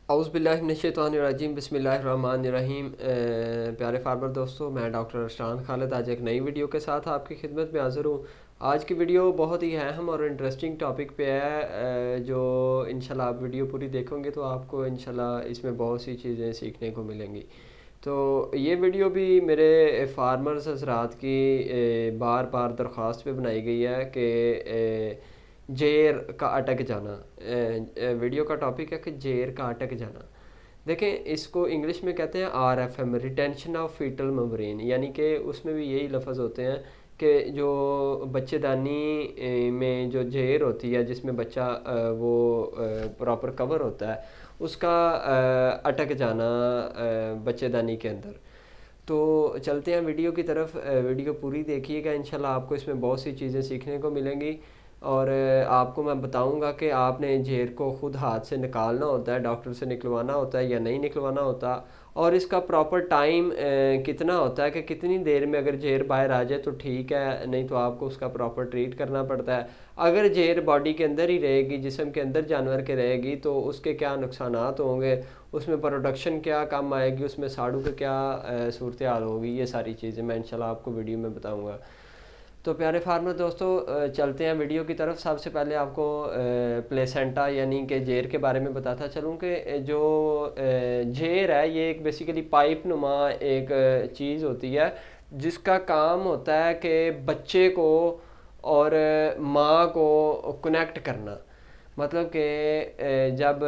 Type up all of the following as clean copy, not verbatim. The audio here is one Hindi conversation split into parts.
औज़ुबिल्लाहिमिनश्शैतानिर्रजीम बिस्मिल्लाहिर्रहमानिर्रहीम। प्यारे फार्मर दोस्तों, मैं डॉक्टर अरशलान खालिद आज एक नई वीडियो के साथ आपकी खिदमत में हाज़िर हूँ। आज की वीडियो बहुत ही अहम और इंटरेस्टिंग टॉपिक पे है, जो इंशाल्लाह आप वीडियो पूरी देखोगे तो आपको इंशाल्लाह इसमें बहुत सी चीज़ें सीखने को मिलेंगी। तो ये वीडियो भी मेरे फार्मर्स हजरात की बार बार दरख्वास्त पे बनाई गई है कि जेर का अटक जाना। वीडियो का टॉपिक है कि जेर का अटक जाना। देखें, इसको इंग्लिश में कहते हैं RFM, retention of fetal membrane, यानी कि उसमें भी यही लफ्ज़ होते हैं कि जो बच्चेदानी में जो जेर होती है जिसमें बच्चा वो प्रॉपर कवर होता है उसका अटक जाना बच्चेदानी के अंदर। तो चलते हैं वीडियो की तरफ। वीडियो पूरी देखिएगा, इंशाल्लाह आपको इसमें बहुत सी चीज़ें सीखने को मिलेंगी। और आपको मैं बताऊंगा कि आपने जेर को ख़ुद हाथ से निकालना होता है, डॉक्टर से निकलवाना होता है या नहीं निकलवाना होता, और इसका प्रॉपर टाइम कितना होता है कि कितनी देर में अगर जेर बाहर आ जाए तो ठीक है, नहीं तो आपको उसका प्रॉपर ट्रीट करना पड़ता है। अगर जेर बॉडी के अंदर ही रहेगी, जिस्म के अंदर जानवर के रहेगी, तो उसके क्या नुकसानात होंगे, उसमें प्रोडक्शन क्या कम आएगी, उसमें साड़ू का क्या सूरत हाल होगी, ये सारी चीज़ें मैं इंशाल्लाह आपको वीडियो में बताऊँगा। तो प्यारे फार्मर दोस्तों, चलते हैं वीडियो की तरफ। सबसे पहले आपको प्लेसेंटा यानी कि जेर के बारे में बताता चलूँ कि जो जेर है ये एक बेसिकली पाइप नुमा एक चीज़ होती है जिसका काम होता है कि बच्चे को और माँ को कनेक्ट करना। मतलब कि जब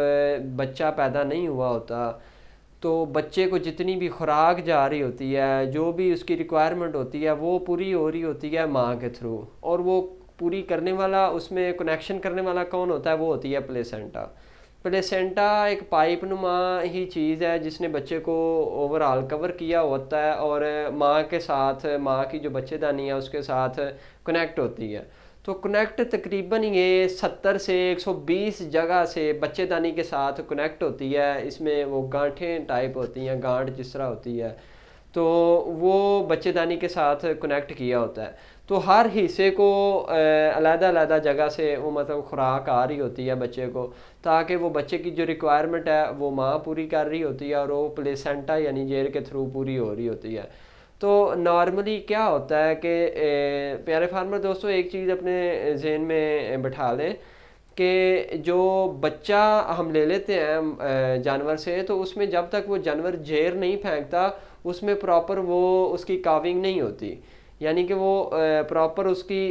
बच्चा पैदा नहीं हुआ होता तो बच्चे को जितनी भी खुराक जा रही होती है, जो भी उसकी रिक्वायरमेंट होती है, वो पूरी हो रही होती है माँ के थ्रू। और वो पूरी करने वाला, उसमें कनेक्शन करने वाला कौन होता है, वो होती है प्लेसेंटा। प्लेसेंटा एक पाइप नुमा ही चीज़ है जिसने बच्चे को ओवरऑल कवर किया होता है और माँ के साथ, माँ की जो बच्चेदानी है उसके साथ कनेक्ट होती है। तो कनेक्ट तकरीबन ये 70 से 120 जगह से बच्चेदानी के साथ कनेक्ट होती है। इसमें वो गांठें टाइप होती हैं, गांठ जिस तरह होती है, तो वो बच्चेदानी के साथ कनेक्ट किया होता है। तो हर हिस्से को अलग-अलग जगह से वो मतलब खुराक आ रही होती है बच्चे को, ताकि वो बच्चे की जो रिक्वायरमेंट है वो माँ पूरी कर रही होती है और वो प्लेसेंटा यानी जेर के थ्रू पूरी हो रही होती है। तो नॉर्मली क्या होता है कि प्यारे फार्मर दोस्तों, एक चीज़ अपने जहन में बिठा लें कि जो बच्चा हम ले लेते हैं जानवर से, तो उसमें जब तक वो जानवर जेर नहीं फेंकता उसमें प्रॉपर वो उसकी काविंग नहीं होती। यानी कि वो प्रॉपर उसकी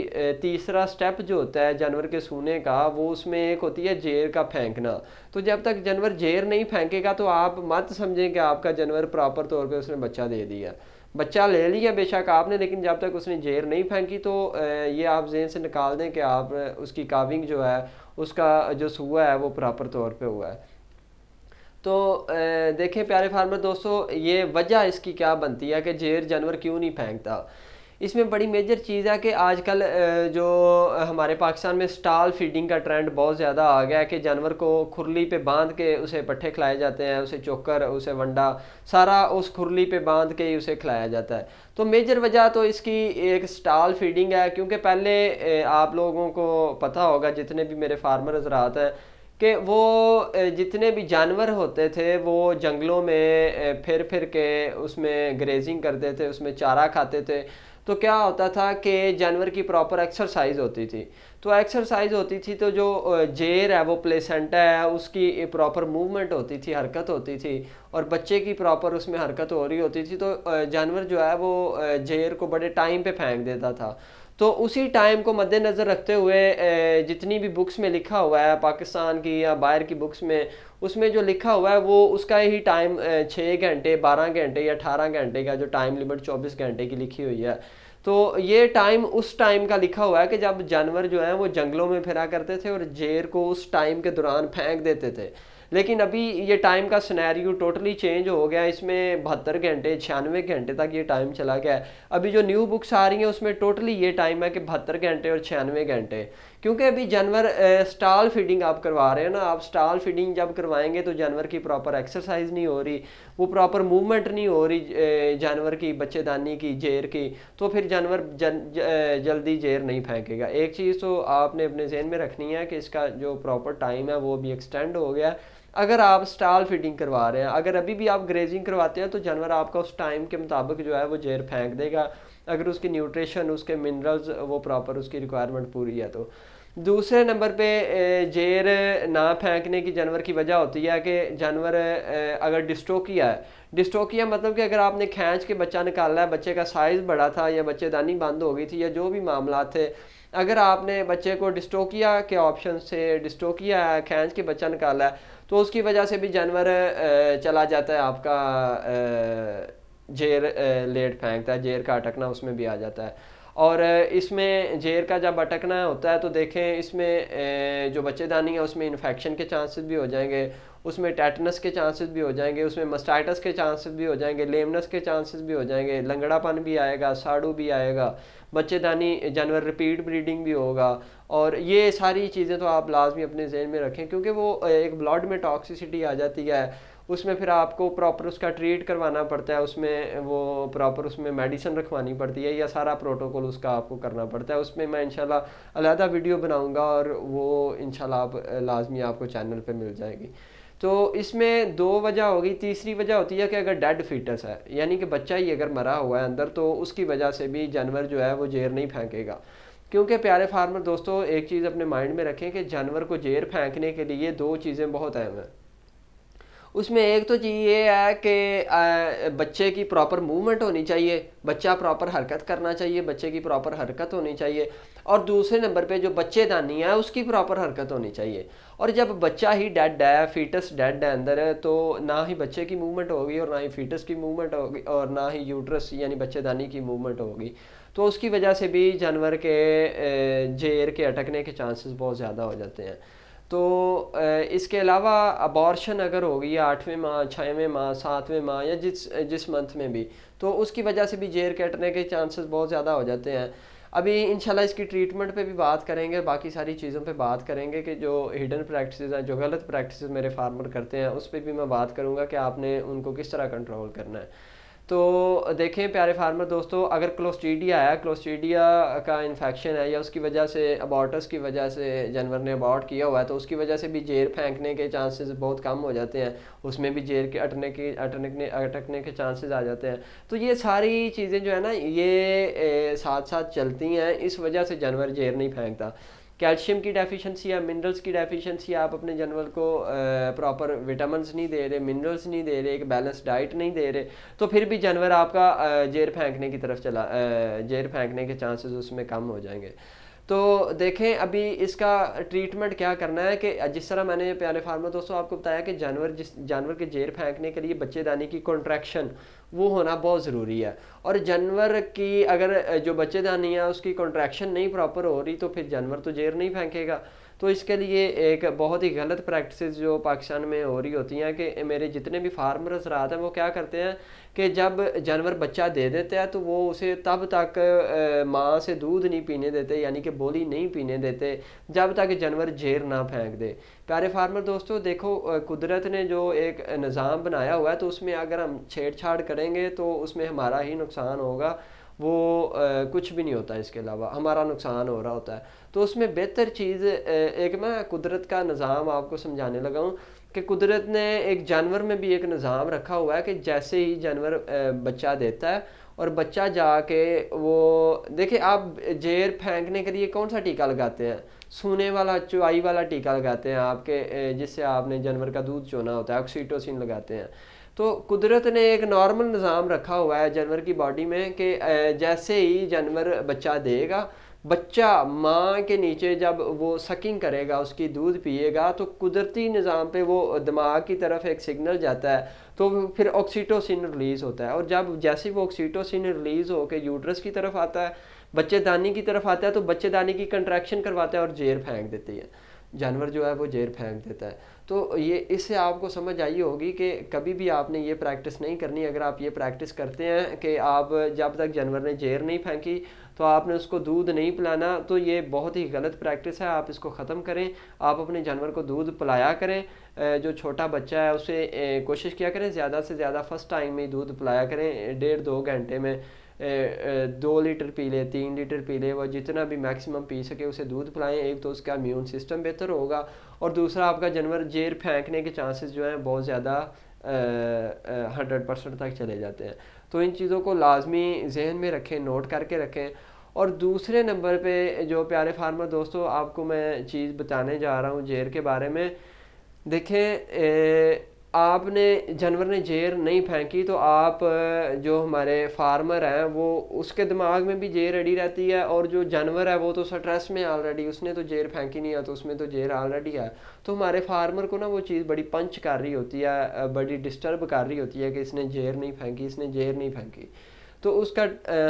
तीसरा स्टेप जो होता है जानवर के सूने का, वो उसमें एक होती है जेर का फेंकना। तो जब तक जानवर जेर नहीं फेंकेगा तो आप मत समझें कि आपका जानवर प्रॉपर तौर पे उसने बच्चा दे दिया। बच्चा ले लिया बेशक आपने, लेकिन जब तक उसने जेर नहीं फेंकी तो ये आप जेहन से निकाल दें कि आप उसकी काविंग जो है, उसका जो सूआ है वो प्रॉपर तौर पे हुआ है। तो देखें प्यारे फार्मर दोस्तों, ये वजह इसकी क्या बनती है कि जेर जानवर क्यों नहीं फेंकता। इसमें बड़ी मेजर चीज़ है कि आजकल जो हमारे पाकिस्तान में स्टॉल फीडिंग का ट्रेंड बहुत ज़्यादा आ गया है कि जानवर को खुरली पे बांध के उसे पट्ठे खिलाए जाते हैं, उसे चोकर, उसे वंडा, सारा उस खुरली पे बांध के ही उसे खिलाया जाता है। तो मेजर वजह तो इसकी एक स्टॉल फीडिंग है, क्योंकि पहले आप लोगों को पता होगा, जितने भी मेरे फार्मर हजरात हैं, कि वो जितने भी जानवर होते थे वो जंगलों में फिर फिर के उसमें ग्रेजिंग करते थे, उसमें चारा खाते थे। तो क्या होता था कि जानवर की प्रॉपर एक्सरसाइज होती थी। तो एक्सरसाइज होती थी तो जो जेर है वो प्लेसेंटा है उसकी प्रॉपर मूवमेंट होती थी, हरकत होती थी, और बच्चे की प्रॉपर उसमें हरकत हो रही होती थी। तो जानवर जो है वो जेर को बड़े टाइम पे फेंक देता था। तो उसी टाइम को मद्देनज़र रखते हुए जितनी भी बुक्स में लिखा हुआ है पाकिस्तान की या बाहर की बुक्स में, उसमें जो लिखा हुआ है वो उसका ही टाइम 6 घंटे, 12 घंटे या 18 घंटे का जो टाइम लिमिट 24 घंटे की लिखी हुई है। तो ये टाइम उस टाइम का लिखा हुआ है कि जब जानवर जो है वो जंगलों में फिरा करते थे और जेर को उस टाइम के दौरान फेंक देते थे। लेकिन अभी ये टाइम का सिनेरियो टोटली चेंज हो गया, इसमें 72 घंटे, 96 घंटे तक ये टाइम चला गया है। अभी जो न्यू बुक्स आ रही हैं उसमें टोटली ये टाइम है कि 72 घंटे और 96 घंटे। क्योंकि अभी जानवर स्टॉल फीडिंग आप करवा रहे हैं ना, आप स्टॉल फीडिंग जब करवाएंगे तो जानवर की प्रॉपर एक्सरसाइज नहीं हो रही, वो प्रॉपर मूवमेंट नहीं हो रही जानवर की, बच्चेदानी की, जेर की, तो फिर जानवर जल्दी जेर नहीं फेंकेगा। एक चीज़ तो आपने अपने जहन में रखनी है कि इसका जो प्रॉपर टाइम है वो भी एक्सटेंड हो गया। अगर आप स्टॉल फीडिंग करवा रहे हैं, अगर अभी भी आप ग्रेजिंग करवाते हैं तो जानवर आपका उस टाइम के मुताबिक जो है वो जेर फेंक देगा, अगर उसकी न्यूट्रिशन, उसके मिनरल्स वो प्रॉपर, उसकी रिक्वायरमेंट पूरी है तो। दूसरे नंबर पे जेर ना फेंकने की जानवर की वजह होती है कि जानवर अगर डिस्ट्रोकिया है, डिस्ट्रोकिया मतलब कि अगर आपने खींच के बच्चा निकाला है, बच्चे का साइज़ बड़ा था या बच्चेदानी बंद हो गई थी या जो भी मामला थे, अगर आपने बच्चे को डिस्ट्रोकिया के ऑप्शन से डिस्ट्रोकिया खींच के बच्चा निकाला है तो उसकी वजह से भी जानवर चला जाता है आपका जेर लेट फेंकता है, जेर का अटकना उसमें भी आ जाता है। और इसमें जेर का जब अटकना होता है तो देखें इसमें जो बच्चेदानी है उसमें इन्फेक्शन के चांसेस भी हो जाएंगे, उसमें टेटनस के चांसेस भी हो जाएंगे, उसमें मस्टाइटस के चांसेस भी हो जाएंगे, लेमनस के चांसेस भी हो जाएंगे, लंगड़ापन भी आएगा, साड़ू भी आएगा, बच्चेदानी जानवर रिपीट ब्रीडिंग भी होगा। और ये सारी चीज़ें तो आप लाजमी अपने जहन में रखें, क्योंकि वो एक ब्लड में टॉक्सिसिटी आ जाती है, उसमें फिर आपको प्रॉपर उसका ट्रीट करवाना पड़ता है, उसमें वो प्रॉपर उसमें मेडिसिन रखवानी पड़ती है, या सारा प्रोटोकॉल उसका आपको करना पड़ता है। उसमें मैं इंशाल्लाह अलहदा वीडियो बनाऊंगा और वो इंशाल्लाह आप लाजमी आपको चैनल पे मिल जाएगी। तो इसमें दो वजह होगी। तीसरी वजह होती है कि अगर डेड फीटस है, यानी कि बच्चा ही अगर मरा हुआ है अंदर, तो उसकी वजह से भी जानवर जो है वो जेर नहीं फेंकेगा। क्योंकि प्यारे फार्मर दोस्तों, एक चीज़ अपने माइंड में रखें कि जानवर को जेर फेंकने के लिए दो चीज़ें बहुत अहम हैं। उसमें एक तो चीज़ ये है कि बच्चे की प्रॉपर मूवमेंट होनी चाहिए, बच्चा प्रॉपर हरकत करना चाहिए, बच्चे की प्रॉपर हरकत होनी चाहिए। और दूसरे नंबर पे जो बच्चेदानी है उसकी प्रॉपर हरकत होनी चाहिए। और जब बच्चा ही डेड है, फीटस डेड है अंदर है, तो ना ही बच्चे की मूवमेंट होगी और ना ही फीटस की मूवमेंट होगी और ना ही यूट्रस यानी बच्चेदानी की मूवमेंट होगी। तो उसकी वजह से भी जानवर के जेर के अटकने के चांसेस बहुत ज़्यादा हो जाते हैं। तो इसके अलावा अबॉर्शन अगर होगी या 8वें माह, 6वें माह, 7वें माह या जिस जिस मंथ में भी, तो उसकी वजह से भी जेर कटने के चांसेस बहुत ज़्यादा हो जाते हैं। अभी इंशाल्लाह इसकी ट्रीटमेंट पे भी बात करेंगे, बाकी सारी चीज़ों पे बात करेंगे कि जो हिडन प्रैक्टिसेस हैं, जो गलत प्रैक्टिसेस मेरे फार्मर करते हैं, उस पर भी मैं बात करूँगा कि आपने उनको किस तरह कंट्रोल करना है। तो देखें प्यारे फार्मर दोस्तों, अगर क्लोस्ट्रीडिया है, क्लोस्ट्रीडिया का इन्फेक्शन है या उसकी वजह से अबॉर्टस की वजह से जानवर ने अबॉर्ट किया हुआ है, तो उसकी वजह से भी जेर फेंकने के चांसेस बहुत कम हो जाते हैं, उसमें भी जेर के अटकने के चांसेस आ जाते हैं। तो ये सारी चीज़ें जो है ना, ये साथ साथ चलती हैं, इस वजह से जानवर जेर नहीं फेंकता। कैल्शियम की डेफिशिएंसी या मिनरल्स की डेफिशिएंसी, आप अपने जानवर को प्रॉपर विटामिन्स नहीं दे रहे, मिनरल्स नहीं दे रहे, एक बैलेंस डाइट नहीं दे रहे, तो फिर भी जानवर आपका जेर फेंकने की तरफ जेर फेंकने के चांसेस उसमें कम हो जाएंगे। तो देखें अभी इसका ट्रीटमेंट क्या करना है कि जिस तरह मैंने प्यारे फार्मर दोस्तों आपको बताया कि जिस जानवर के जेर फेंकने के लिए बच्चेदानी की कॉन्ट्रैक्शन वो होना बहुत ज़रूरी है। और जानवर की अगर जो बच्चेदानी है उसकी कॉन्ट्रैक्शन नहीं प्रॉपर हो रही, तो फिर जानवर तो जेर नहीं फेंकेगा। तो इसके लिए एक बहुत ही गलत प्रैक्टिस जो पाकिस्तान में हो रही होती हैं कि मेरे जितने भी फार्मर हजरात हैं वो क्या करते हैं कि जब जानवर बच्चा दे देता है तो वो उसे तब तक माँ से दूध नहीं पीने देते, यानी कि बोली नहीं पीने देते, जब तक जानवर जेर ना फेंक दे। प्यारे फार्मर दोस्तों देखो, कुदरत ने जो एक निज़ाम बनाया हुआ है, तो उसमें अगर हम छेड़छाड़ करेंगे तो उसमें हमारा ही नुकसान होगा, वो कुछ भी नहीं होता, इसके अलावा हमारा नुकसान हो रहा होता है। तो उसमें बेहतर चीज़ एक मैं कुदरत का निज़ाम आपको समझाने लगा हूँ कि कुदरत ने एक जानवर में भी एक निज़ाम रखा हुआ है कि जैसे ही जानवर बच्चा देता है और बच्चा जाके वो देखिए, आप जेर फेंकने के लिए कौन सा टीका लगाते हैं? सूने वाला, चुवाई वाला टीका लगाते हैं आपके, जिससे आपने जानवर का दूध चोना होता है, ऑक्सीटोसिन लगाते हैं। तो कुदरत ने एक नॉर्मल निज़ाम रखा हुआ है जानवर की बॉडी में कि जैसे ही जानवर बच्चा देगा, बच्चा माँ के नीचे जब वो सकिंग करेगा, उसकी दूध पिएगा, तो कुदरती निज़ाम पे वो दिमाग की तरफ एक सिग्नल जाता है, तो फिर ऑक्सीटोसिन रिलीज़ होता है। और जब जैसे वो ऑक्सीटोसिन रिलीज़ होकर यूट्रस की तरफ आता है, बच्चेदानी की तरफ आता है, तो बच्चेदानी की कंट्रैक्शन करवाता है और जेर फेंक देती है, जानवर जो है वो जेर फेंक देता है। तो ये इससे आपको समझ आई होगी कि कभी भी आपने ये प्रैक्टिस नहीं करनी। अगर आप ये प्रैक्टिस करते हैं कि आप जब तक जानवर ने जेर नहीं फेंकी तो आपने उसको दूध नहीं पिलाना, तो ये बहुत ही गलत प्रैक्टिस है, आप इसको ख़त्म करें। आप अपने जानवर को दूध पिलाया करें, जो छोटा बच्चा है उसे कोशिश किया करें ज़्यादा से ज़्यादा फर्स्ट टाइम में ही दूध पिलाया करें, 1.5-2 घंटे में 2 लीटर पी ले, 3 लीटर पी ले, वो जितना भी मैक्सिमम पी सके उसे दूध पिलाएं। एक तो उसका इम्यून सिस्टम बेहतर होगा, और दूसरा आपका जानवर जेर फेंकने के चांसेस जो हैं बहुत ज़्यादा 100% तक चले जाते हैं। तो इन चीज़ों को लाजमी जहन में रखें, नोट करके रखें। और दूसरे नंबर पे जो प्यारे फार्मर दोस्तों आपको मैं चीज़ बताने जा रहा हूँ जेर के बारे में। देखें, आपने जानवर ने जेर नहीं फेंकी तो आप जो हमारे फार्मर हैं वो उसके दिमाग में भी जेर अड़ी रहती है, और जो जानवर है वो तो स्ट्रेस में ऑलरेडी, उसने तो जेर फेंकी नहीं है तो उसमें तो जेर ऑलरेडी है। तो हमारे फार्मर को ना वो चीज़ बड़ी पंच कर रही होती है, बड़ी डिस्टर्ब कर रही होती है कि इसने जेर नहीं फेंकी, इसने जेर नहीं फेंकी। तो उसका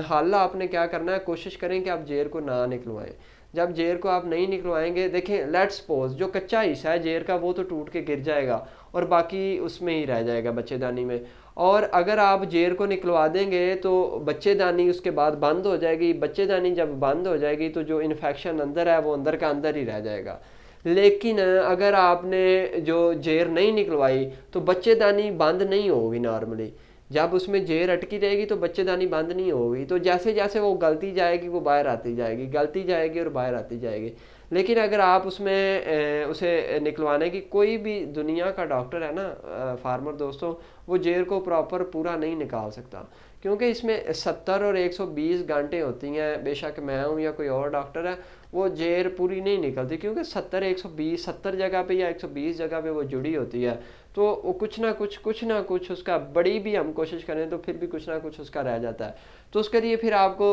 हल आपने क्या करना है, कोशिश करें कि आप जेर को ना निकलवाएं। जब जेर को आप नहीं निकलवाएंगे, देखें लेट्स सपोज जो कच्चा हिस्सा है जेर का वो तो टूट के गिर जाएगा और बाकी उसमें ही रह जाएगा बच्चेदानी में। और अगर आप जेर को निकलवा देंगे तो बच्चेदानी उसके बाद बंद हो जाएगी। बच्चेदानी जब बंद हो जाएगी तो जो इन्फेक्शन अंदर है वो अंदर का अंदर ही रह जाएगा। लेकिन अगर आपने जो जेर नहीं निकलवाई तो बच्चेदानी बंद नहीं होगी नॉर्मली। जब उसमें जेर अटकी रहेगी तो बच्चेदानी बंद नहीं होगी, तो जैसे जैसे वो गलती जाएगी वो बाहर आती जाएगी, गलती जाएगी और बाहर आती जाएगी। लेकिन अगर आप उसमें उसे निकलवाने की, कोई भी दुनिया का डॉक्टर है ना फार्मर दोस्तों, वो जेर को प्रॉपर पूरा नहीं निकाल सकता, क्योंकि इसमें 70 और 120 घंटे होती हैं। बेशक मैं हूँ या कोई और डॉक्टर है, वो जेर पूरी नहीं निकलती, क्योंकि 70 जगह पे या 120 जगह पे वो जुड़ी होती है। तो वो कुछ ना कुछ उसका, बड़ी भी हम कोशिश करें तो फिर भी कुछ ना कुछ उसका रह जाता है। तो उसके लिए फिर आपको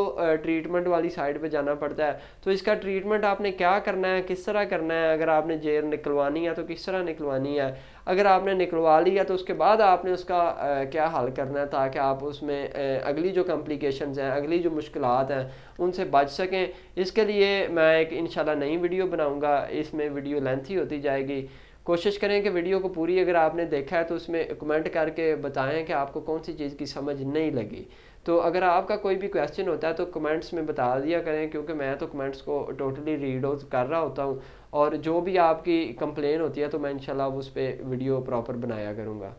ट्रीटमेंट वाली साइड पे जाना पड़ता है। तो इसका ट्रीटमेंट आपने क्या करना है, किस तरह करना है, अगर आपने जेर निकलवानी है तो किस तरह निकलवानी है, अगर आपने निकलवा लिया तो उसके बाद आपने उसका क्या हल करना है, ताकि आप उसमें अगली जो कॉम्प्लिकेशंस हैं, अगली जो मुश्किलात हैं उनसे बच सकें। इसके लिए मैं एक इंशाल्लाह नई वीडियो बनाऊंगा, इसमें वीडियो लेंथी होती जाएगी। कोशिश करें कि वीडियो को पूरी अगर आपने देखा है तो उसमें कमेंट करके बताएं कि आपको कौन सी चीज़ की समझ नहीं लगी। तो अगर आपका कोई भी क्वेश्चन होता है तो कमेंट्स में बता दिया करें, क्योंकि मैं तो कमेंट्स को टोटली रीड आउट कर रहा होता हूँ, और जो भी आपकी कंप्लेन होती है तो मैं इंशाल्लाह उस पर वीडियो प्रॉपर बनाया करूँगा।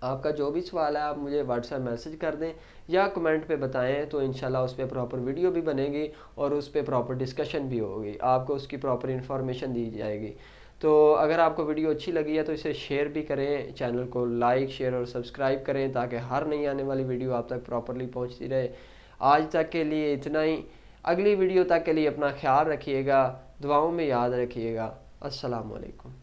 आपका जो भी सवाल है आप मुझे व्हाट्सएप मैसेज कर दें या कमेंट पे बताएं, तो इंशाल्लाह उस पर प्रॉपर वीडियो भी बनेगी और उस पर प्रॉपर डिस्कशन भी होगी, आपको उसकी प्रॉपर इन्फॉर्मेशन दी जाएगी। तो अगर आपको वीडियो अच्छी लगी है तो इसे शेयर भी करें, चैनल को लाइक शेयर और सब्सक्राइब करें, ताकि हर नई आने वाली वीडियो आप तक प्रॉपरली पहुंचती रहे। आज तक के लिए इतना ही। अगली वीडियो तक के लिए अपना ख्याल रखिएगा, दुआओं में याद रखिएगा। अस्सलाम वालेकुम।